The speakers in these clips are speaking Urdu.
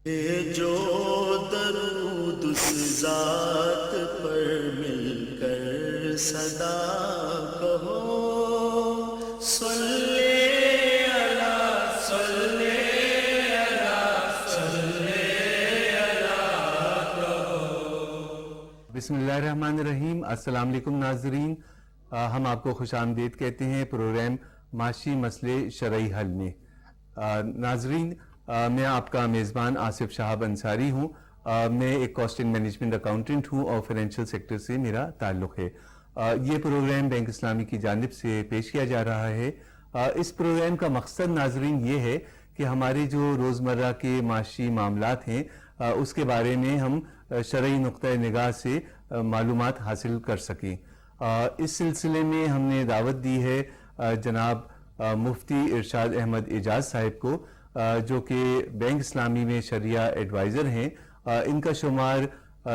جو درود اس ذات پر مل کر صدا کہو، صلی اللہ صلی اللہ صلی اللہ کہو۔ بسم اللہ الرحمن الرحیم۔ السلام علیکم ناظرین، ہم آپ کو خوش آمدید کہتے ہیں پروگرام معاشی مسئلے شرعی حل میں۔ ناظرین، میں آپ کا میزبان آصف شہاب انصاری ہوں۔ میں ایک کاسٹ اینڈ مینجمنٹ اکاؤنٹنٹ ہوں اور فائنینشیل سیکٹر سے میرا تعلق ہے۔ یہ پروگرام بینک اسلامی کی جانب سے پیش کیا جا رہا ہے۔ اس پروگرام کا مقصد ناظرین یہ ہے کہ ہمارے جو روزمرہ کے معاشی معاملات ہیں اس کے بارے میں ہم شرعی نقطۂ نگاہ سے معلومات حاصل کر سکیں۔ اس سلسلے میں ہم نے دعوت دی ہے جناب مفتی ارشاد احمد اعجاز صاحب کو، جو کہ بینک اسلامی میں شرعیہ ایڈوائزر ہیں۔ ان کا شمار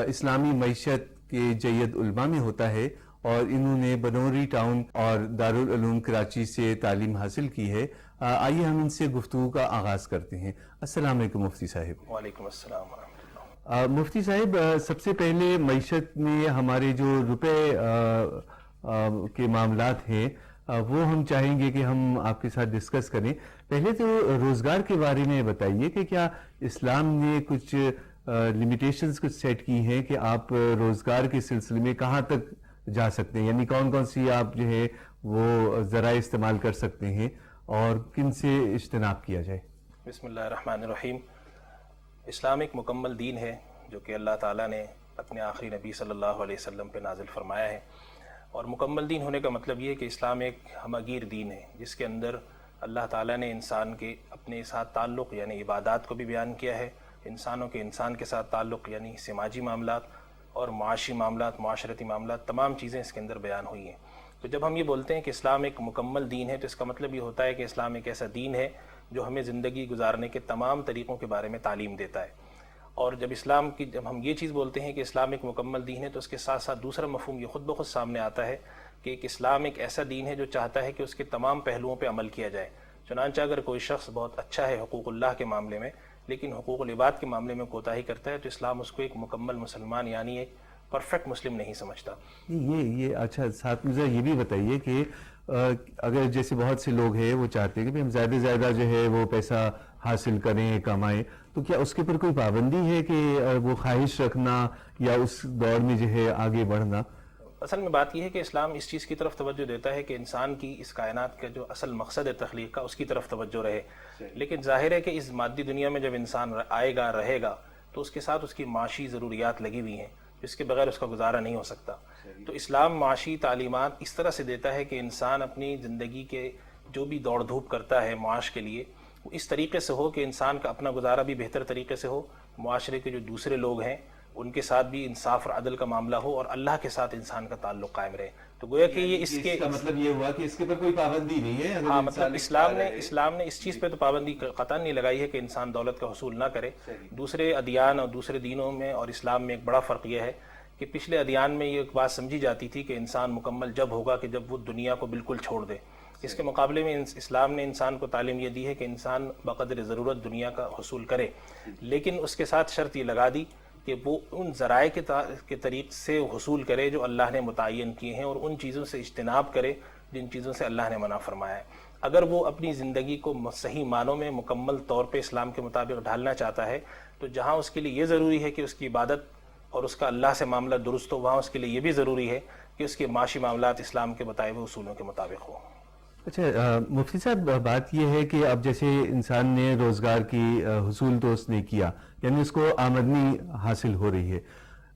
اسلامی معیشت کے جید علماء میں ہوتا ہے اور انہوں نے بنوری ٹاؤن اور دارالعلوم کراچی سے تعلیم حاصل کی ہے۔ آئیے ہم ان سے گفتگو کا آغاز کرتے ہیں۔ السلام علیکم مفتی صاحب۔ وعلیکم السلام ورحمۃ اللہ۔ مفتی صاحب، سب سے پہلے معیشت میں ہمارے جو روپے کے معاملات ہیں وہ ہم چاہیں گے کہ ہم آپ کے ساتھ ڈسکس کریں۔ پہلے تو روزگار کے بارے میں بتائیے کہ کیا اسلام نے کچھ لمیٹیشنز کچھ سیٹ کی ہیں کہ آپ روزگار کے سلسلے میں کہاں تک جا سکتے ہیں، یعنی کون کون سی آپ جو ہے وہ ذرائع استعمال کر سکتے ہیں اور کن سے اجتناب کیا جائے؟ بسم اللہ الرحمن الرحیم۔ اسلام ایک مکمل دین ہے جو کہ اللہ تعالیٰ نے اپنے آخری نبی صلی اللہ علیہ وسلم پہ نازل فرمایا ہے، اور مکمل دین ہونے کا مطلب یہ ہے کہ اسلام ایک ہمگیر دین ہے جس کے اندر اللہ تعالیٰ نے انسان کے اپنے ساتھ تعلق یعنی عبادات کو بھی بیان کیا ہے، انسانوں کے انسان کے ساتھ تعلق یعنی سماجی معاملات اور معاشی معاملات، معاشرتی معاملات، تمام چیزیں اس کے اندر بیان ہوئی ہیں۔ تو جب ہم یہ بولتے ہیں کہ اسلام ایک مکمل دین ہے تو اس کا مطلب یہ ہوتا ہے کہ اسلام ایک ایسا دین ہے جو ہمیں زندگی گزارنے کے تمام طریقوں کے بارے میں تعلیم دیتا ہے۔ اور جب ہم یہ چیز بولتے ہیں کہ اسلام ایک مکمل دین ہے تو اس کے ساتھ ساتھ دوسرا مفہوم یہ خود بخود سامنے آتا ہے کہ ایک اسلام ایک ایسا دین ہے جو چاہتا ہے کہ اس کے تمام پہلوؤں پہ عمل کیا جائے۔ چنانچہ اگر کوئی شخص بہت اچھا ہے حقوق اللہ کے معاملے میں لیکن حقوق العباد کے معاملے میں کوتاہی کرتا ہے تو اسلام اس کو ایک مکمل مسلمان یعنی ایک پرفیکٹ مسلم نہیں سمجھتا۔ یہ اچھا، ساتھ مجھے یہ بھی بتائیے کہ اگر جیسے بہت سے لوگ ہیں وہ چاہتے ہیں کہ ہم زیادہ سے زیادہ جو ہے وہ پیسہ حاصل کریں، کمائیں، تو کیا اس کے اوپر کوئی پابندی ہے کہ وہ خواہش رکھنا یا اس دور میں جو ہے آگے بڑھنا؟ اصل میں بات یہ ہے کہ اسلام اس چیز کی طرف توجہ دیتا ہے کہ انسان کی اس کائنات کا جو اصل مقصد ہے تخلیق کا اس کی طرف توجہ رہے، لیکن ظاہر ہے کہ اس مادی دنیا میں جب انسان آئے گا رہے گا تو اس کے ساتھ اس کی معاشی ضروریات لگی ہوئی ہیں جس کے بغیر اس کا گزارا نہیں ہو سکتا۔ تو اسلام معاشی تعلیمات اس طرح سے دیتا ہے کہ انسان اپنی زندگی کے جو بھی دوڑ دھوپ کرتا ہے معاش کے لیے وہ اس طریقے سے ہو کہ انسان کا اپنا گزارا بھی بہتر طریقے سے ہو، معاشرے کے جو دوسرے لوگ ہیں ان کے ساتھ بھی انصاف اور عدل کا معاملہ ہو اور اللہ کے ساتھ انسان کا تعلق قائم رہے۔ تو گویا کہ یہ اس کا مطلب یہ ہوا کہ اس کے اوپر کوئی پابندی نہیں ہے۔ ہاں، مطلب اسلام نے اس چیز پہ تو پابندی قطعاً نہیں لگائی ہے کہ انسان دولت کا حصول نہ کرے۔ دوسرے ادیان اور دوسرے دینوں میں اور اسلام میں ایک بڑا فرق یہ ہے کہ پچھلے ادیان میں یہ ایک بات سمجھی جاتی تھی کہ انسان مکمل جب ہوگا کہ جب وہ دنیا کو بالکل چھوڑ دے۔ اس کے مقابلے میں اسلام نے انسان کو تعلیم یہ دی ہے کہ انسان بقدر ضرورت دنیا کا حصول کرے، لیکن اس کے ساتھ شرط یہ لگا دی کہ وہ ان ذرائع کے طریق سے حصول کرے جو اللہ نے متعین کیے ہیں اور ان چیزوں سے اجتناب کرے جن چیزوں سے اللہ نے منع فرمایا ہے۔ اگر وہ اپنی زندگی کو صحیح معنوں میں مکمل طور پہ اسلام کے مطابق ڈھالنا چاہتا ہے تو جہاں اس کے لیے یہ ضروری ہے کہ اس کی عبادت اور اس کا اللہ سے معاملہ درست ہو، وہاں اس کے لیے یہ بھی ضروری ہے کہ اس کے معاشی معاملات اسلام کے بتائے ہوئے اصولوں کے مطابق ہوں۔ اچھا مفتی صاحب، بات یہ ہے کہ اب جیسے انسان نے روزگار کی حصول تو اس نے کیا، یعنی اس کو آمدنی حاصل ہو رہی ہے،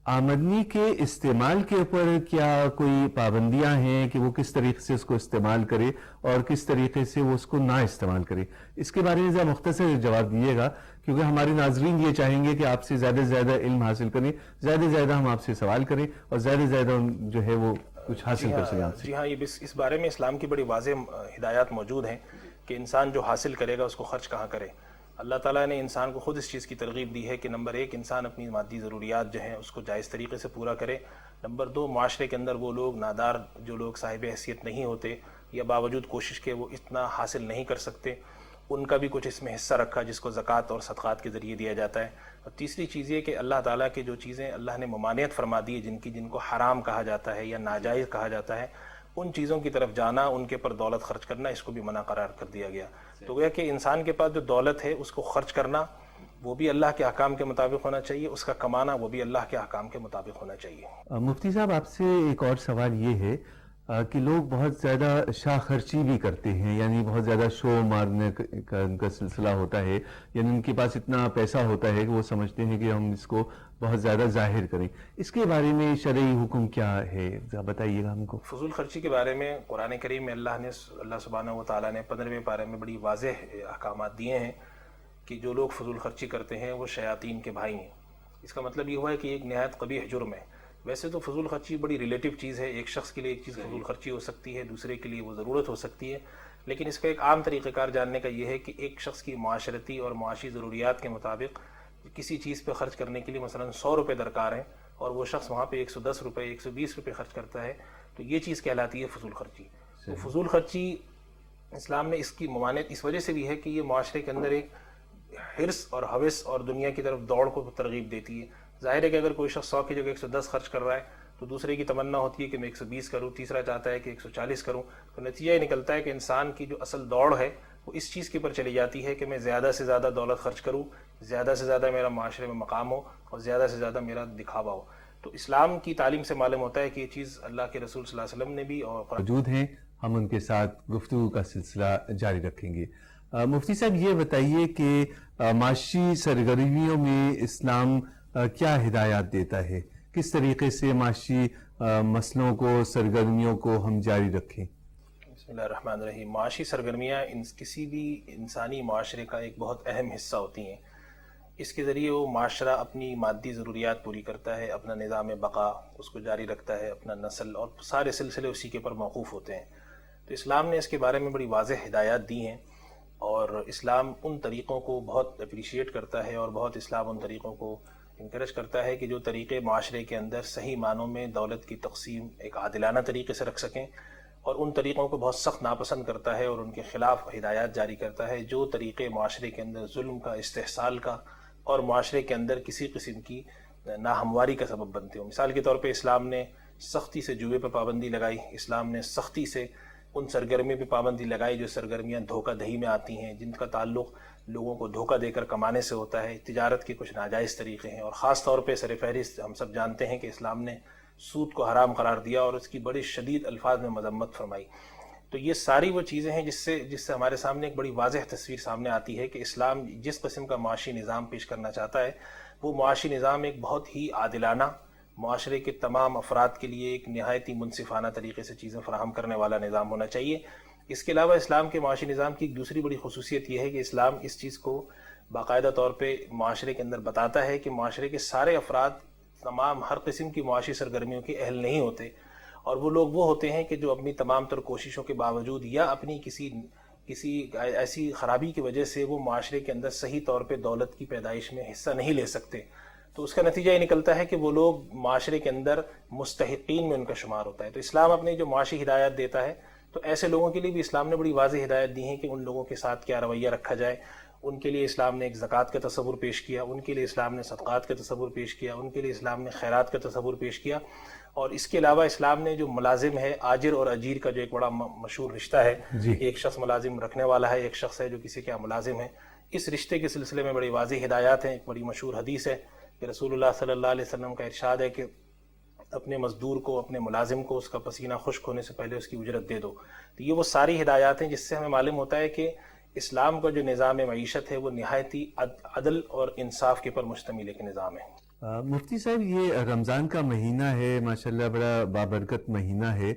آمدنی کے استعمال کے اوپر کیا کوئی پابندیاں ہیں کہ وہ کس طریقے سے اس کو استعمال کرے اور کس طریقے سے وہ اس کو نہ استعمال کرے؟ اس کے بارے میں ذرا مختصر جواب دیجیے گا، کیونکہ ہمارے ناظرین یہ چاہیں گے کہ آپ سے زیادہ سے زیادہ علم حاصل کریں، زیادہ سے زیادہ ہم آپ سے سوال کریں اور زیادہ سے زیادہ جو ہے وہ کچھ حاصل کر سکیں آپ سے۔ جی ہاں، اس بارے میں اسلام کی بڑی واضح ہدایات موجود ہیں کہ انسان جو حاصل کرے گا اس کو خرچ کہاں کرے۔ اللہ تعالیٰ نے انسان کو خود اس چیز کی ترغیب دی ہے کہ نمبر 1 انسان اپنی مادی ضروریات جو ہیں اس کو جائز طریقے سے پورا کرے، نمبر 2 معاشرے کے اندر وہ لوگ نادار جو لوگ صاحب حیثیت نہیں ہوتے یا باوجود کوشش کے وہ اتنا حاصل نہیں کر سکتے ان کا بھی کچھ اس میں حصہ رکھا جس کو زکوٰۃ اور صدقات کے ذریعے دیا جاتا ہے. اور تیسری چیز یہ کہ اللہ تعالیٰ کے جو چیزیں اللہ نے ممانعت فرما دی ہے جن کو حرام کہا جاتا ہے یا ناجائز کہا جاتا ہے، ان چیزوں کی طرف جانا، ان کے پر دولت خرچ کرنا، اس کو بھی منع قرار کر دیا گیا. تو گویا کہ انسان کے پاس جو دولت ہے اس کو خرچ کرنا وہ بھی اللہ کے احکام کے مطابق ہونا چاہیے، اس کا کمانا وہ بھی اللہ کے احکام کے مطابق ہونا چاہیے. مفتی صاحب، آپ سے ایک اور سوال یہ ہے کہ لوگ بہت زیادہ شاہ خرچی بھی کرتے ہیں، یعنی بہت زیادہ شو مارنے کا ان کا سلسلہ ہوتا ہے، یعنی ان کے پاس اتنا پیسہ ہوتا ہے کہ وہ سمجھتے ہیں کہ ہم اس کو بہت زیادہ ظاہر کریں. اس کے بارے میں شرعی حکم کیا ہے، ذرا بتائیے گا ہم کو. فضول خرچی کے بارے میں قرآن کریم میں اللہ سبحانہ و تعالیٰ نے 15ویں پارے میں بڑی واضح احکامات دیے ہیں کہ جو لوگ فضول خرچی کرتے ہیں وہ شیاطین کے بھائی ہیں. اس کا مطلب یہ ہوا ہے کہ ایک نہایت قبیح جرم ہے. ویسے تو فضول خرچی بڑی ریلیٹیو چیز ہے، ایک شخص کے لیے ایک چیز فضول خرچی ہو سکتی ہے، دوسرے کے لیے وہ ضرورت ہو سکتی ہے، لیکن اس کا ایک عام طریقہ کار جاننے کا یہ ہے کہ ایک شخص کی معاشرتی اور معاشی ضروریات کے مطابق کسی چیز پہ خرچ کرنے کے لیے مثلا 100 روپے درکار ہیں اور وہ شخص وہاں پہ 110 روپے 120 روپے خرچ کرتا ہے، تو یہ چیز کہلاتی ہے فضول خرچی. تو فضول خرچی اسلام نے اس کی ممانعت اس وجہ سے بھی ہے کہ یہ معاشرے کے اندر ایک حرص اور ہوس اور دنیا کی طرف دوڑ کو ترغیب دیتی ہے. ظاہر ہے کہ اگر کوئی شخص 100 کی جگہ 110 خرچ کر رہا ہے تو دوسرے کی تمنا ہوتی ہے کہ میں 120 کروں، تیسرا چاہتا ہے کہ 140 کروں. تو نتیجہ یہ نکلتا ہے کہ انسان کی جو اصل دوڑ ہے وہ اس چیز کے پر چلی جاتی ہے کہ میں زیادہ سے زیادہ دولت خرچ کروں، زیادہ سے زیادہ میرا معاشرے میں مقام ہو اور زیادہ سے زیادہ میرا دکھاوا ہو. تو اسلام کی تعلیم سے معلوم ہوتا ہے کہ یہ چیز اللہ کے رسول صلی اللہ علیہ وسلم نے بھی اور موجود ہیں، ہم ان کے ساتھ گفتگو کا سلسلہ جاری رکھیں گے. مفتی صاحب، یہ بتائیے کہ معاشی سرگرمیوں میں اسلام کیا ہدایات دیتا ہے، کس طریقے سے معاشی مسئلوں کو، سرگرمیوں کو ہم جاری رکھیں؟ بسم اللہ الرحمن الرحیم. معاشی سرگرمیاں کسی بھی انسانی معاشرے کا ایک بہت اہم حصہ ہوتی ہیں. اس کے ذریعے وہ معاشرہ اپنی مادی ضروریات پوری کرتا ہے، اپنا نظام بقا اس کو جاری رکھتا ہے، اپنا نسل اور سارے سلسلے اسی کے پر موقوف ہوتے ہیں. تو اسلام نے اس کے بارے میں بڑی واضح ہدایات دی ہیں اور اسلام ان طریقوں کو بہت اپریشیٹ کرتا ہے اور بہت اسلام ان طریقوں کو انکریج کرتا ہے کہ جو طریقے معاشرے کے اندر صحیح معنوں میں دولت کی تقسیم ایک عادلانہ طریقے سے رکھ سکیں، اور ان طریقوں کو بہت سخت ناپسند کرتا ہے اور ان کے خلاف ہدایات جاری کرتا ہے جو طریقے معاشرے کے اندر ظلم کا، استحصال کا اور معاشرے کے اندر کسی قسم کی ناہمواری کا سبب بنتے ہوں. مثال کے طور پہ اسلام نے سختی سے جوئے پہ پابندی لگائی، اسلام نے سختی سے ان سرگرمی پہ پابندی لگائی جو سرگرمیاں دھوکہ دہی میں آتی ہیں، جن کا تعلق لوگوں کو دھوکہ دے کر کمانے سے ہوتا ہے، تجارت کے کچھ ناجائز طریقے ہیں. اور خاص طور پہ سر فہرست ہم سب جانتے ہیں کہ اسلام نے سود کو حرام قرار دیا اور اس کی بڑی شدید الفاظ میں مذمت فرمائی. تو یہ ساری وہ چیزیں ہیں جس سے ہمارے سامنے ایک بڑی واضح تصویر سامنے آتی ہے کہ اسلام جس قسم کا معاشی نظام پیش کرنا چاہتا ہے وہ معاشی نظام ایک بہت ہی عادلانہ، معاشرے کے تمام افراد کے لیے ایک نہایت ہی منصفانہ طریقے سے چیزیں فراہم کرنے والا نظام ہونا چاہیے. اس کے علاوہ اسلام کے معاشی نظام کی ایک دوسری بڑی خصوصیت یہ ہے کہ اسلام اس چیز کو باقاعدہ طور پہ معاشرے کے اندر بتاتا ہے کہ معاشرے کے سارے افراد تمام ہر قسم کی معاشی سرگرمیوں کے اہل نہیں ہوتے، اور وہ لوگ وہ ہوتے ہیں کہ جو اپنی تمام تر کوششوں کے باوجود یا اپنی کسی ایسی خرابی کی وجہ سے وہ معاشرے کے اندر صحیح طور پہ دولت کی پیدائش میں حصہ نہیں لے سکتے. تو اس کا نتیجہ یہ نکلتا ہے کہ وہ لوگ معاشرے کے اندر مستحقین میں ان کا شمار ہوتا ہے. تو اسلام اپنی جو معاشی ہدایات دیتا ہے تو ایسے لوگوں کے لیے بھی اسلام نے بڑی واضح ہدایت دی ہیں کہ ان لوگوں کے ساتھ کیا رویہ رکھا جائے. ان کے لیے اسلام نے ایک زکوٰۃ کا تصور پیش کیا، ان کے لیے اسلام نے صدقات کا تصور پیش کیا، ان کے لیے اسلام نے خیرات کا تصور پیش کیا. اور اس کے علاوہ اسلام نے جو ملازم ہے، آجر اور اجیر کا جو ایک بڑا مشہور رشتہ ہے، ایک شخص ملازم رکھنے والا ہے، ایک شخص ہے جو کسی کا ملازم ہے، اس رشتے کے سلسلے میں بڑی واضح ہدایات ہیں. ایک بڑی مشہور حدیث ہے کہ رسول اللہ صلی اللہ علیہ وسلم کا ارشاد ہے کہ اپنے مزدور کو، اپنے ملازم کو اس کا پسینہ خشک ہونے سے پہلے اس کی اجرت دے دو. تو یہ وہ ساری ہدایات ہیں جس سے ہمیں معلوم ہوتا ہے کہ اسلام کا جو نظام معیشت ہے وہ نہایت ہی عدل اور انصاف کے پر مشتمل ایک نظام ہے. مفتی صاحب، یہ رمضان کا مہینہ ہے، ماشاءاللہ بڑا بابرکت مہینہ ہے.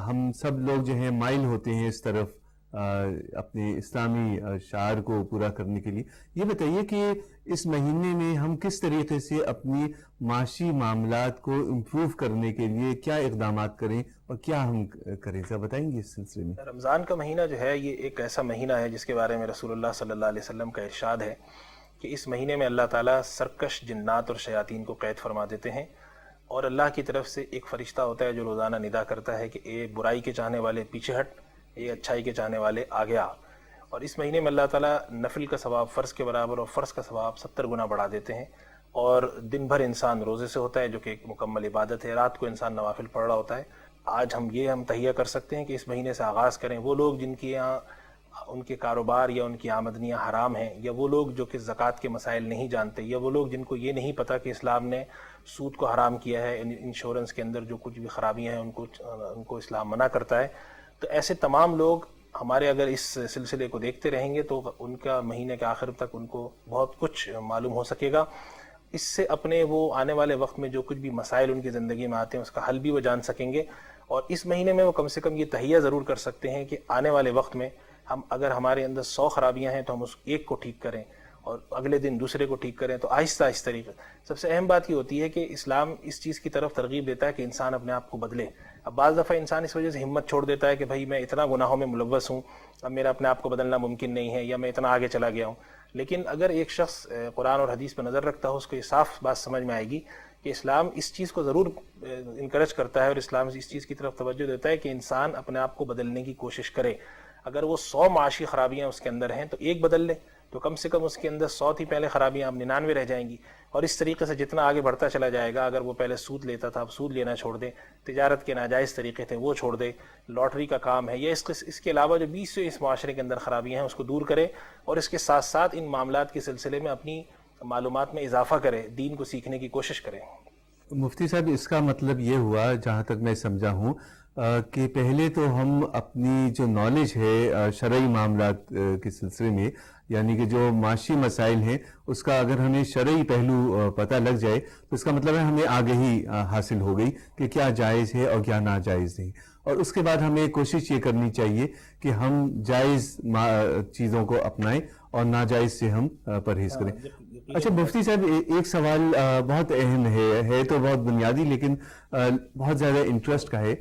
ہم سب لوگ جو ہیں مائل ہوتے ہیں اس طرف اپنے اسلامی شعار کو پورا کرنے کے لیے. یہ بتائیے کہ اس مہینے میں ہم کس طریقے سے اپنی معاشی معاملات کو امپروو کرنے کے لیے کیا اقدامات کریں اور کیا ہم کریں، ذرا بتائیں گے اس سلسلے میں؟ رمضان کا مہینہ جو ہے یہ ایک ایسا مہینہ ہے جس کے بارے میں رسول اللہ صلی اللہ علیہ وسلم کا ارشاد ہے کہ اس مہینے میں اللہ تعالیٰ سرکش جنات اور شیاطین کو قید فرما دیتے ہیں، اور اللہ کی طرف سے ایک فرشتہ ہوتا ہے جو روزانہ ندا کرتا ہے کہ اے برائی کے چاہنے والے پیچھے ہٹ، اے اچھائی کے چاہنے والے آگے آ. اور اس مہینے میں اللہ تعالیٰ نفل کا ثواب فرض کے برابر اور فرض کا ثواب 70 گنا بڑھا دیتے ہیں، اور دن بھر انسان روزے سے ہوتا ہے جو کہ ایک مکمل عبادت ہے، رات کو انسان نوافل پڑھ رہا ہوتا ہے۔ آج ہم تہیہ کر سکتے ہیں کہ اس مہینے سے آغاز کریں۔ وہ لوگ جن کے یہاں ان کے کاروبار یا ان کی آمدنیاں حرام ہیں، یا وہ لوگ جو کہ زکوٰۃ کے مسائل نہیں جانتے، یا وہ لوگ جن کو یہ نہیں پتہ کہ اسلام نے سود کو حرام کیا ہے، انشورنس کے اندر جو کچھ بھی خرابیاں ہیں ان کو اسلام منع کرتا ہے، تو ایسے تمام لوگ ہمارے اگر اس سلسلے کو دیکھتے رہیں گے تو ان کا مہینے کے آخر تک ان کو بہت کچھ معلوم ہو سکے گا۔ اس سے اپنے وہ آنے والے وقت میں جو کچھ بھی مسائل ان کی زندگی میں آتے ہیں اس کا حل بھی وہ جان سکیں گے، اور اس مہینے میں وہ کم سے کم یہ تہیہ ضرور کر سکتے ہیں کہ آنے والے وقت میں اگر ہمارے اندر 100 خرابیاں ہیں تو ہم اس ایک کو ٹھیک کریں، اور اگلے دن دوسرے کو ٹھیک کریں، تو آہستہ آہستہ طریقے۔ سب سے اہم بات یہ ہوتی ہے کہ اسلام اس چیز کی طرف ترغیب دیتا ہے کہ انسان اپنے آپ کو بدلے۔ اب بعض دفعہ انسان اس وجہ سے ہمت چھوڑ دیتا ہے کہ بھائی میں اتنا گناہوں میں ملوث ہوں، اب میرا اپنے آپ کو بدلنا ممکن نہیں ہے، یا میں اتنا آگے چلا گیا ہوں۔ لیکن اگر ایک شخص قرآن اور حدیث پر نظر رکھتا ہو، اس کو یہ صاف بات سمجھ میں آئے گی کہ اسلام اس چیز کو ضرور انکریج کرتا ہے، اور اسلام اس چیز کی طرف توجہ دیتا ہے کہ انسان اپنے آپ کو بدلنے کی کوشش کرے۔ اگر وہ 100 معاشی خرابیاں اس کے اندر ہیں تو ایک بدل لے، تو کم سے کم اس کے اندر 100 تھی پہلے خرابیاں اب 99 رہ جائیں گی، اور اس طریقے سے جتنا آگے بڑھتا چلا جائے گا، اگر وہ پہلے سود لیتا تھا اب سود لینا چھوڑ دے، تجارت کے ناجائز طریقے تھے وہ چھوڑ دے، لاٹری کا کام ہے، یا اس کے علاوہ جو 20 سے اس معاشرے کے اندر خرابیاں ہیں اس کو دور کرے، اور اس کے ساتھ ساتھ ان معاملات کے سلسلے میں اپنی معلومات میں اضافہ کرے، دین کو سیکھنے کی کوشش کرے۔ مفتی صاحب، اس کا مطلب یہ ہوا جہاں تک میں سمجھا ہوں کہ پہلے تو ہم اپنی جو نالج ہے شرعی معاملات کے سلسلے میں، یعنی کہ جو معاشی مسائل ہیں اس کا اگر ہمیں شرعی پہلو پتہ لگ جائے تو اس کا مطلب ہے ہمیں آگہی حاصل ہو گئی کہ کیا جائز ہے اور کیا ناجائز ہے، اور اس کے بعد ہمیں کوشش یہ کرنی چاہیے کہ ہم جائز چیزوں کو اپنائیں اور ناجائز سے ہم پرہیز کریں۔ اچھا مفتی صاحب، ایک سوال بہت اہم ہے تو بہت بنیادی لیکن بہت زیادہ انٹرسٹ کا ہے،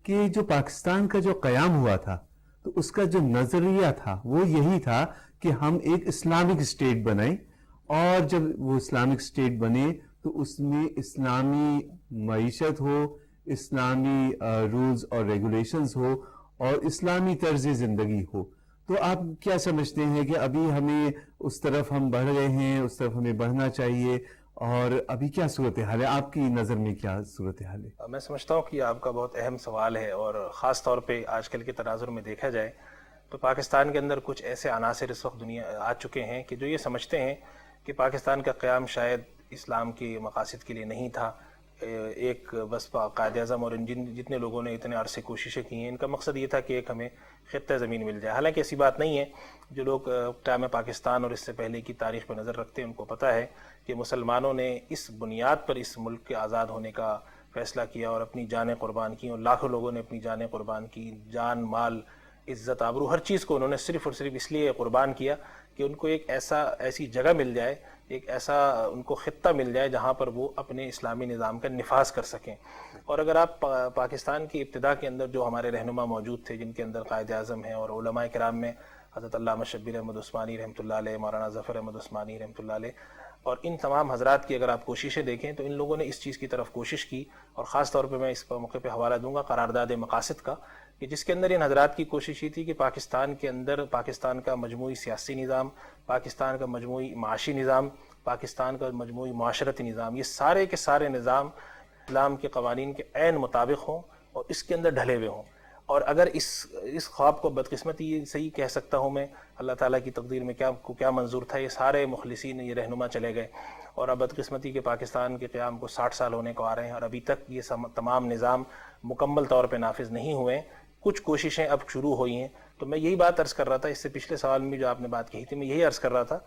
کہ جو پاکستان کا جو قیام ہوا تھا تو اس کا جو نظریہ تھا وہ یہی تھا کہ ہم ایک اسلامک اسٹیٹ بنائیں، اور جب وہ اسلامک اسٹیٹ بنے تو اس میں اسلامی معیشت ہو، اسلامی رولز اور ریگولیشنز ہو، اور اسلامی طرز زندگی ہو۔ تو آپ کیا سمجھتے ہیں کہ ابھی ہمیں اس طرف ہم بڑھ رہے ہیں، اس طرف ہمیں بڑھنا چاہیے، اور ابھی کیا صورتحال ہے؟ آپ کی نظر میں کیا صورتحال ہے؟ میں سمجھتا ہوں کہ یہ آپ کا بہت اہم سوال ہے، اور خاص طور پہ آج کل کے تناظر میں دیکھا جائے تو پاکستان کے اندر کچھ ایسے عناصر اس وقت دنیا آ چکے ہیں کہ جو یہ سمجھتے ہیں کہ پاکستان کا قیام شاید اسلام کے مقاصد کے لیے نہیں تھا، ایک بس قائد اعظم اور جتنے لوگوں نے اتنے عرصے کوششیں کی ہیں ان کا مقصد یہ تھا کہ ایک ہمیں خطہ زمین مل جائے۔ حالانکہ ایسی بات نہیں ہے۔ جو لوگ قیام پاکستان اور اس سے پہلے کی تاریخ پہ نظر رکھتے ہیں ان کو پتہ ہے کہ مسلمانوں نے اس بنیاد پر اس ملک کے آزاد ہونے کا فیصلہ کیا اور اپنی جانیں قربان کی، اور لاکھوں لوگوں نے اپنی جانیں قربان کی، جان، مال، عزت، آبرو، ہر چیز کو انہوں نے صرف اور صرف اس لیے قربان کیا کہ ان کو ایک ایسی جگہ مل جائے، ایک ایسا ان کو خطہ مل جائے جہاں پر وہ اپنے اسلامی نظام کا نفاذ کر سکیں۔ اور اگر آپ پاکستان کی ابتدا کے اندر جو ہمارے رہنما موجود تھے جن کے اندر قائد اعظم ہیں، اور علماء کرام میں حضرت علامہ شبیر احمد عثمانی رحمۃ اللہ علیہ، مولانا ظفر احمد عثمانی رحمۃ اللہ علیہ، اور ان تمام حضرات کی اگر آپ کوششیں دیکھیں تو ان لوگوں نے اس چیز کی طرف کوشش کی، اور خاص طور پہ میں اس موقع پہ حوالہ دوں گا قرارداد مقاصد کا، کہ جس کے اندر ان حضرات کی کوشش یہ تھی کہ پاکستان کے اندر پاکستان کا مجموعی سیاسی نظام، پاکستان کا مجموعی معاشی نظام، پاکستان کا مجموعی معاشرتی نظام، یہ سارے کے سارے نظام اسلام کے قوانین کے عین مطابق ہوں اور اس کے اندر ڈھلے ہوئے ہوں۔ اور اگر اس خواب کو بدقسمتی یہ صحیح کہہ سکتا ہوں میں، اللہ تعالیٰ کی تقدیر میں کیا منظور تھا، یہ سارے مخلصین یہ رہنما چلے گئے، اور اب بدقسمتی کے پاکستان کے قیام کو 60 سال ہونے کو آ رہے ہیں، اور ابھی تک یہ تمام نظام مکمل طور پہ نافذ نہیں ہوئے۔ کچھ کوششیں اب شروع ہوئی ہیں، تو میں یہی بات عرض کر رہا تھا، اس سے پچھلے سوال میں جو آپ نے بات کہی تھی میں یہی عرض کر رہا تھا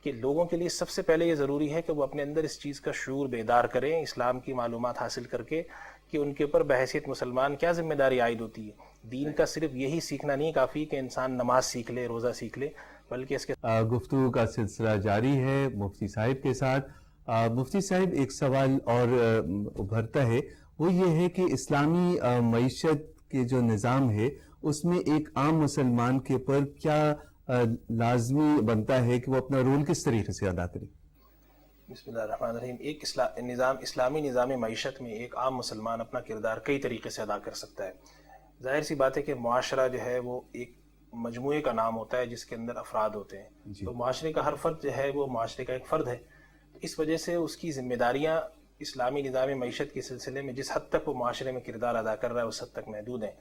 کہ لوگوں کے لیے سب سے پہلے یہ ضروری ہے کہ وہ اپنے اندر اس چیز کا شعور بیدار کریں، اسلام کی معلومات حاصل کر کے کہ ان کے اوپر بحیثیت مسلمان کیا ذمہ داری عائد ہوتی ہے۔ دین کا صرف یہی سیکھنا نہیں کافی کہ انسان نماز سیکھ لے، روزہ سیکھ لے، بلکہ اس کے گفتگو کا سلسلہ جاری ہے مفتی صاحب کے ساتھ۔ مفتی صاحب، ایک سوال اور ابھرتا ہے، وہ یہ ہے کہ اسلامی معیشت کے جو نظام ہے اس میں ایک عام مسلمان کے پر کیا لازمی بنتا ہے کہ وہ اپنا رول کس طریقے سے ادا کرے؟ بسم اللہ الرحمن الرحیم۔ ایک اسلامی نظام معیشت میں ایک عام مسلمان اپنا کردار کئی طریقے سے ادا کر سکتا ہے۔ ظاہر سی بات ہے کہ معاشرہ جو ہے وہ ایک مجموعے کا نام ہوتا ہے جس کے اندر افراد ہوتے ہیں. تو معاشرے کا ہر فرد جو ہے وہ معاشرے کا ایک فرد ہے. اس وجہ سے اس کی ذمہ داریاں اسلامی نظام معیشت کے سلسلے میں جس حد تک وہ معاشرے میں کردار ادا کر رہا ہے اس حد تک محدود ہیں.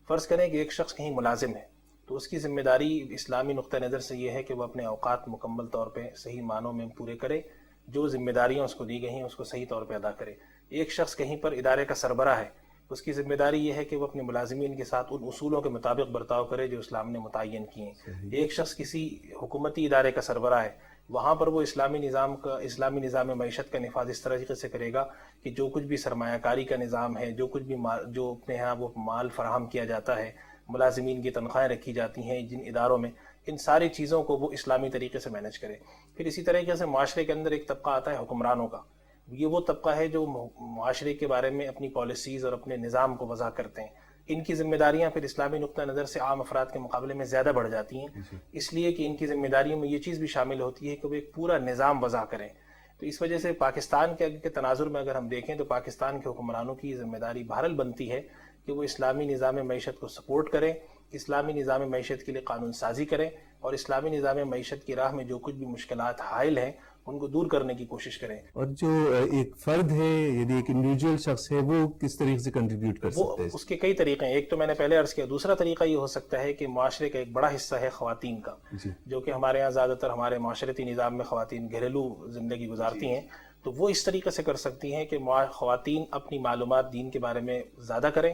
فرض کریں کہ ایک شخص کہیں ملازم ہے تو اس کی ذمہ داری اسلامی نقطہ نظر سے یہ ہے کہ وہ اپنے اوقات مکمل طور پہ صحیح معنوں میں پورے کرے, جو ذمہ داریاں اس کو دی گئی ہیں اس کو صحیح طور پہ ادا کرے. ایک شخص کہیں پر ادارے کا سربراہ ہے, اس کی ذمہ داری یہ ہے کہ وہ اپنے ملازمین کے ساتھ ان اصولوں کے مطابق برتاؤ کرے جو اسلام نے متعین کیے ہیں. ایک شخص کسی حکومتی ادارے کا سربراہ ہے, وہاں پر وہ اسلامی نظام معیشت کا نفاذ اس طریقے سے کرے گا کہ جو کچھ بھی سرمایہ کاری کا نظام ہے, جو کچھ بھی جو اپنے یہاں وہ مال فراہم کیا جاتا ہے, ملازمین کی تنخواہیں رکھی جاتی ہیں جن اداروں میں, ان ساری چیزوں کو وہ اسلامی طریقے سے مینج کرے. پھر اسی طریقے سے معاشرے کے اندر ایک طبقہ آتا ہے حکمرانوں کا. یہ وہ طبقہ ہے جو معاشرے کے بارے میں اپنی پالیسیز اور اپنے نظام کو وضع کرتے ہیں. ان کی ذمہ داریاں پھر اسلامی نقطہ نظر سے عام افراد کے مقابلے میں زیادہ بڑھ جاتی ہیں, اس لیے کہ ان کی ذمہ داریوں میں یہ چیز بھی شامل ہوتی ہے کہ وہ ایک پورا نظام وضع کریں. تو اس وجہ سے پاکستان کے تناظر میں اگر ہم دیکھیں تو پاکستان کے حکمرانوں کی ذمہ داری بہرحال بنتی ہے کہ وہ اسلامی نظام معیشت کو سپورٹ کریں, اسلامی نظام معیشت کے لیے قانون سازی کریں اور اسلامی نظام معیشت کی راہ میں جو کچھ بھی مشکلات حائل ہیں ان کو دور کرنے کی کوشش کریں. اور جو ایک فرد ہے یعنی ایک انڈیویجول شخص ہے وہ کس طریقے سے کنٹریبیوٹ کر سکتا ہے؟ اس کے کئی طریقے ہیں. ایک تو میں نے پہلے عرض کیا, دوسرا طریقہ یہ ہو سکتا ہے کہ معاشرے کا ایک بڑا حصہ ہے خواتین کا, جو کہ ہمارے ہاں زیادہ تر ہمارے معاشرتی نظام میں خواتین گھریلو زندگی گزارتی ہیں. تو وہ اس طریقے سے کر سکتی ہیں کہ خواتین اپنی معلومات دین کے بارے میں زیادہ کریں,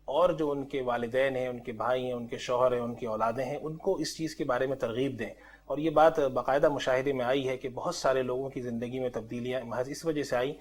اور جو ان کے والدین ہیں, ان کے بھائی ہیں, ان کے شوہر ہیں, ان کی اولادیں ہیں, ان کو اس چیز کے بارے میں ترغیب دیں. اور یہ بات باقاعدہ مشاہدے میں آئی ہے کہ بہت سارے لوگوں کی زندگی میں تبدیلیاں محض اس وجہ سے آئی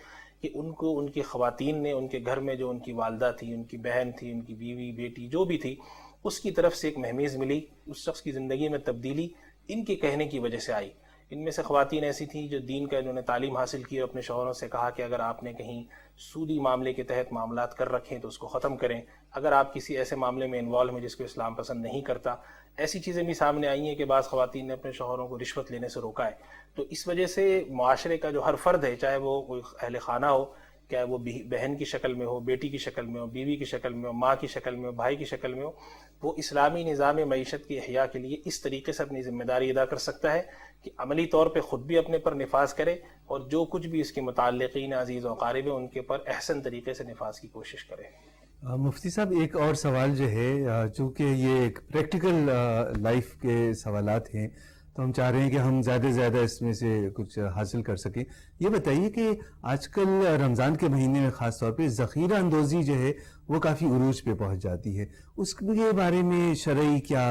کہ ان کو ان کی خواتین نے ان کے گھر میں جو ان کی والدہ تھی, ان کی بہن تھی, ان کی بیوی بیٹی جو بھی تھی, اس کی طرف سے ایک مہمیز ملی. اس شخص کی زندگی میں تبدیلی ان کے کہنے کی وجہ سے آئی. ان میں سے خواتین ایسی تھیں جو دین کا انہوں نے تعلیم حاصل کی اور اپنے شوہروں سے کہا کہ اگر آپ نے کہیں سودی معاملے کے تحت معاملات کر رکھیں تو اس کو ختم کریں, اگر آپ کسی ایسے معاملے میں انوالو ہیں جس کو اسلام پسند نہیں کرتا. ایسی چیزیں بھی سامنے آئی ہیں کہ بعض خواتین نے اپنے شوہروں کو رشوت لینے سے روکا ہے. تو اس وجہ سے معاشرے کا جو ہر فرد ہے, چاہے وہ کوئی اہل خانہ ہو, چاہے وہ بہن کی شکل میں ہو, بیٹی کی شکل میں ہو, بیوی کی شکل میں ہو, ماں کی شکل میں ہو, بھائی کی شکل میں ہو, وہ اسلامی نظام معیشت کی احیاء کے لیے اس طریقے سے اپنی ذمہ داری ادا کر سکتا ہے کہ عملی طور پہ خود بھی اپنے پر نفاذ کرے اور جو کچھ بھی اس کے متعلقین عزیز و اقارب ہیں ان کے پر احسن طریقے سے نفاذ کی کوشش کرے. مفتی صاحب ایک اور سوال جو ہے, چونکہ یہ ایک پریکٹیکل لائف کے سوالات ہیں تو ہم چاہ رہے ہیں کہ ہم زیادہ سے زیادہ اس میں سے کچھ حاصل کر سکیں. یہ بتائیے کہ آج کل رمضان کے مہینے میں خاص طور پہ ذخیرہ اندوزی جو ہے وہ کافی عروج پہ پہنچ جاتی ہے, اس کے بارے میں شرعی کیا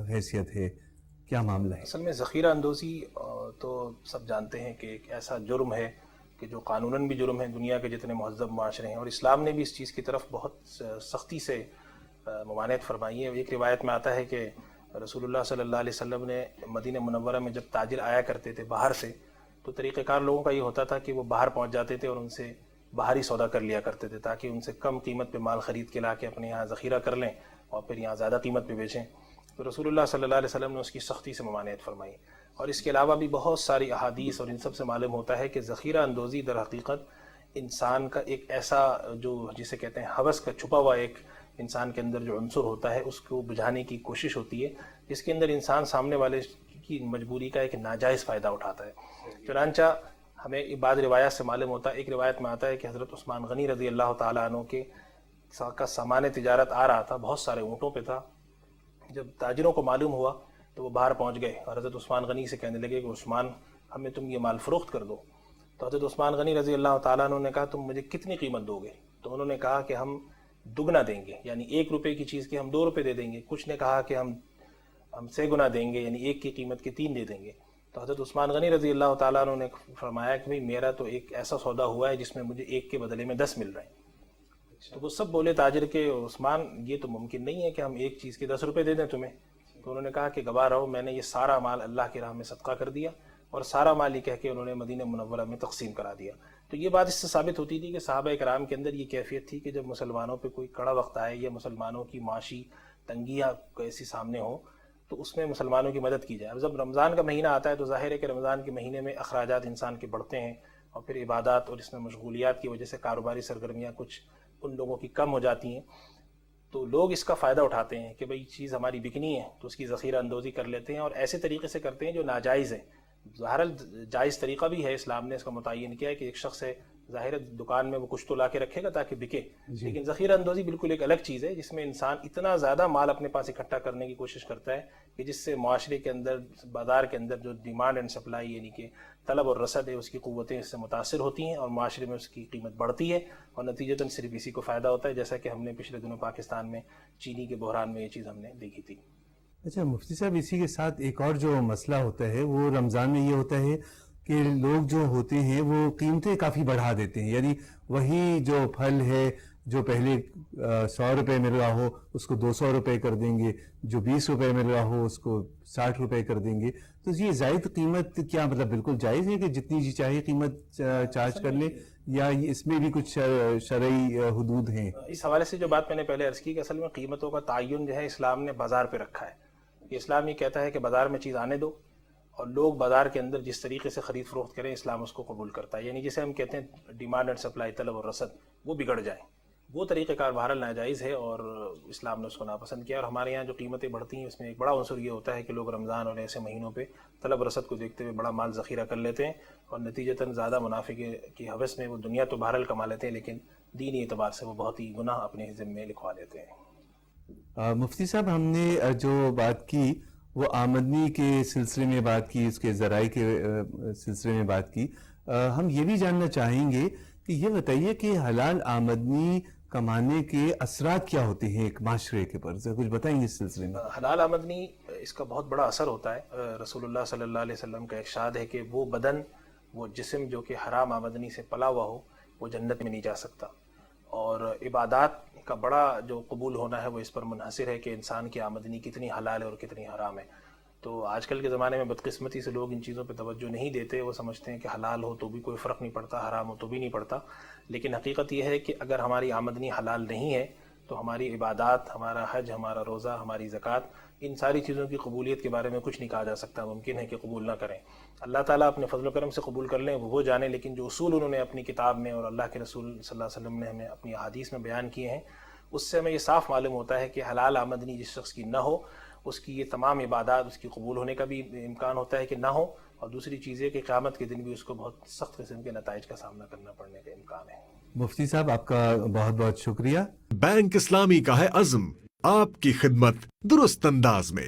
حیثیت ہے, کیا معاملہ ہے؟ اصل میں ذخیرہ اندوزی تو سب جانتے ہیں کہ ایک ایسا جرم ہے کہ جو قانوناً بھی جرم ہے دنیا کے جتنے مہذب معاشرے ہیں, اور اسلام نے بھی اس چیز کی طرف بہت سختی سے ممانعت فرمائی ہے. ایک روایت میں آتا ہے کہ رسول اللہ صلی اللہ علیہ وسلم نے مدینہ منورہ میں جب تاجر آیا کرتے تھے باہر سے, تو طریقہ کار لوگوں کا یہ ہوتا تھا کہ وہ باہر پہنچ جاتے تھے اور ان سے باہر ہی سودا کر لیا کرتے تھے تاکہ ان سے کم قیمت پہ مال خرید کے لا کے اپنے یہاں ذخیرہ کر لیں اور پھر یہاں زیادہ قیمت پہ بیچیں. تو رسول اللہ صلی اللہ علیہ وسلم نے اس کی سختی سے ممانعت فرمائی. اور اس کے علاوہ بھی بہت ساری احادیث اور ان سب سے معلوم ہوتا ہے کہ ذخیرہ اندوزی در حقیقت انسان کا ایک ایسا جو جسے کہتے ہیں ہوس کا چھپا ہوا ایک انسان کے اندر جو عنصر ہوتا ہے اس کو بجھانے کی کوشش ہوتی ہے, جس کے اندر انسان سامنے والے کی مجبوری کا ایک ناجائز فائدہ اٹھاتا ہے. چنانچہ ہمیں بعض روایات سے معلوم ہوتا ہے, ایک روایت میں آتا ہے کہ حضرت عثمان غنی رضی اللہ تعالیٰ عنہ کے کا سامان تجارت آ رہا تھا, بہت سارے اونٹوں پہ تھا. جب تاجروں کو معلوم ہوا تو وہ باہر پہنچ گئے اور حضرت عثمان غنی سے کہنے لگے کہ عثمان ہمیں تم یہ مال فروخت کر دو. تو حضرت عثمان غنی رضی اللہ تعالیٰ عنہ نے کہا تم مجھے کتنی قیمت دو گے؟ تو انہوں نے کہا کہ ہم دگنا دیں گے, یعنی 1 روپے کی چیز کی ہم 2 روپے دے دیں گے. کچھ نے کہا کہ ہم 6 گنا دیں گے, یعنی 1 کی قیمت کے 3 دے دیں گے. تو حضرت عثمان غنی رضی اللہ تعالیٰ عنہ نے فرمایا کہ بھئی میرا تو ایک ایسا سودا ہوا ہے جس میں مجھے 1 کے بدلے میں 10 مل رہے ہیں. تو وہ سب بولے تاجر کے عثمان یہ تو ممکن نہیں ہے کہ ہم ایک چیز کے 10 روپے دے دیں تمہیں. تو انہوں نے کہا کہ گواہ رہو میں نے یہ سارا مال اللہ کی راہ میں صدقہ کر دیا, اور سارا مال یہ کہہ کے انہوں نے مدینہ منورہ میں تقسیم کرا دیا. تو یہ بات اس سے ثابت ہوتی تھی کہ صحابہ کرام کے اندر یہ کیفیت تھی کہ جب مسلمانوں پہ کوئی کڑا وقت آئے یا مسلمانوں کی معاشی تنگیاں ایسی سامنے ہو تو اس میں مسلمانوں کی مدد کی جائے. اب جب رمضان کا مہینہ آتا ہے تو ظاہر ہے کہ رمضان کے مہینے میں اخراجات انسان کے بڑھتے ہیں, اور پھر عبادات اور اس میں مشغولیات کی وجہ سے کاروباری سرگرمیاں کچھ ان لوگوں کی کم ہو جاتی ہیں. تو لوگ اس کا فائدہ اٹھاتے ہیں کہ بھئی چیز ہماری بکنی ہے تو اس کی ذخیرہ اندوزی کر لیتے ہیں، اور ایسے طریقے سے کرتے ہیں جو ناجائز ہے۔ ظاہر جائز طریقہ بھی ہے، اسلام نے اس کا متعین کیا ہے کہ ایک شخص ہے ظاہر دکان میں وہ کچھ تو لا کے رکھے گا تاکہ بکے، لیکن ذخیرہ اندوزی بالکل ایک الگ چیز ہے جس میں انسان اتنا زیادہ مال اپنے پاس اکٹھا کرنے کی کوشش کرتا ہے کہ جس سے معاشرے کے اندر، بازار کے اندر جو ڈیمانڈ اینڈ سپلائی یعنی کہ طلب اور رسد ہے، اس کی قوتیں اس سے متاثر ہوتی ہیں اور معاشرے میں اس کی قیمت بڑھتی ہے، اور نتیجتاً صرف اسی کو فائدہ ہوتا ہے، جیسا کہ ہم نے پچھلے دنوں پاکستان میں چینی کے بحران میں یہ چیز ہم نے دیکھی تھی۔ اچھا مفتی صاحب، اسی کے ساتھ ایک اور جو مسئلہ ہوتا ہے وہ رمضان میں یہ ہوتا ہے کہ لوگ جو ہوتے ہیں وہ قیمتیں کافی بڑھا دیتے ہیں، یعنی وہی جو پھل ہے جو پہلے 100 روپے مل رہا ہو اس کو 200 روپے کر دیں گے، جو 20 روپے مل رہا ہو اس کو 60 روپے کر دیں گے۔ تو یہ زائد قیمت کیا مطلب بالکل جائز ہے کہ جتنی جی چاہیے قیمت چارج کر لیں، یا اس میں بھی کچھ شرعی حدود ہیں؟ اس حوالے سے جو بات میں نے پہلے عرض کی کہ اصل میں قیمتوں کا تعین جو ہے اسلام نے بازار پہ رکھا ہے، کہ اسلام یہ کہتا ہے کہ بازار میں چیز آنے دو اور لوگ بازار کے اندر جس طریقے سے خرید فروخت کریں اسلام اس کو قبول کرتا ہے، یعنی جسے ہم کہتے ہیں ڈیمانڈ اینڈ سپلائی، طلب اور رسد، وہ بگڑ جائیں، وہ طریقہ کار بہرحال ناجائز ہے اور اسلام نے اس کو ناپسند کیا۔ اور ہمارے یہاں جو قیمتیں بڑھتی ہیں اس میں ایک بڑا عنصر یہ ہوتا ہے کہ لوگ رمضان اور ایسے مہینوں پہ طلب رسد کو دیکھتے ہوئے بڑا مال ذخیرہ کر لیتے ہیں اور نتیجتاً زیادہ منافع کی حوث میں وہ دنیا تو بہرحال کما لیتے ہیں لیکن دینی اعتبار سے وہ بہت ہی گناہ اپنے ذمے لکھوا لیتے ہیں۔ مفتی صاحب، ہم نے جو بات کی وہ آمدنی کے سلسلے میں بات کی، اس کے ذرائع کے سلسلے میں بات کی، ہم یہ بھی جاننا چاہیں گے کہ یہ بتائیے کہ حلال آمدنی کمانے کے اثرات کیا ہوتے ہیں ایک معاشرے کے پر، کچھ بتائیں گے اس سلسلے میں؟ حلال آمدنی اس کا بہت بڑا اثر ہوتا ہے۔ رسول اللہ صلی اللہ علیہ وسلم کا ارشاد ہے کہ وہ بدن، وہ جسم جو کہ حرام آمدنی سے پلا ہوا ہو وہ جنت میں نہیں جا سکتا، اور عبادات کا بڑا جو قبول ہونا ہے وہ اس پر منحصر ہے کہ انسان کی آمدنی کتنی حلال ہے اور کتنی حرام ہے۔ تو آج کل کے زمانے میں بدقسمتی سے لوگ ان چیزوں پہ توجہ نہیں دیتے، وہ سمجھتے ہیں کہ حلال ہو تو بھی کوئی فرق نہیں پڑتا، حرام ہو تو بھی نہیں پڑتا، لیکن حقیقت یہ ہے کہ اگر ہماری آمدنی حلال نہیں ہے تو ہماری عبادات، ہمارا حج، ہمارا روزہ، ہماری زکوٰۃ، ان ساری چیزوں کی قبولیت کے بارے میں کچھ نہیں کہا جا سکتا، ممکن ہے کہ قبول نہ کریں۔ اللہ تعالیٰ اپنے فضل و کرم سے قبول کر لیں وہ جانے، لیکن جو اصول انہوں نے اپنی کتاب میں اور اللہ کے رسول صلی اللہ علیہ وسلم نے ہمیں اپنی احادیث میں بیان کیے ہیں، اس سے ہمیں یہ صاف معلوم ہوتا ہے کہ حلال آمدنی جس شخص کی نہ ہو اس کی یہ تمام عبادات اس کی قبول ہونے کا بھی امکان ہوتا ہے کہ نہ ہو، اور دوسری چیز یہ کہ قیامت کے دن بھی اس کو بہت سخت قسم کے نتائج کا سامنا کرنا پڑنے کا امکان ہے۔ مفتی صاحب، آپ کا بہت بہت شکریہ۔ بینک اسلامی کا ہے عزم آپ کی خدمت درست انداز میں۔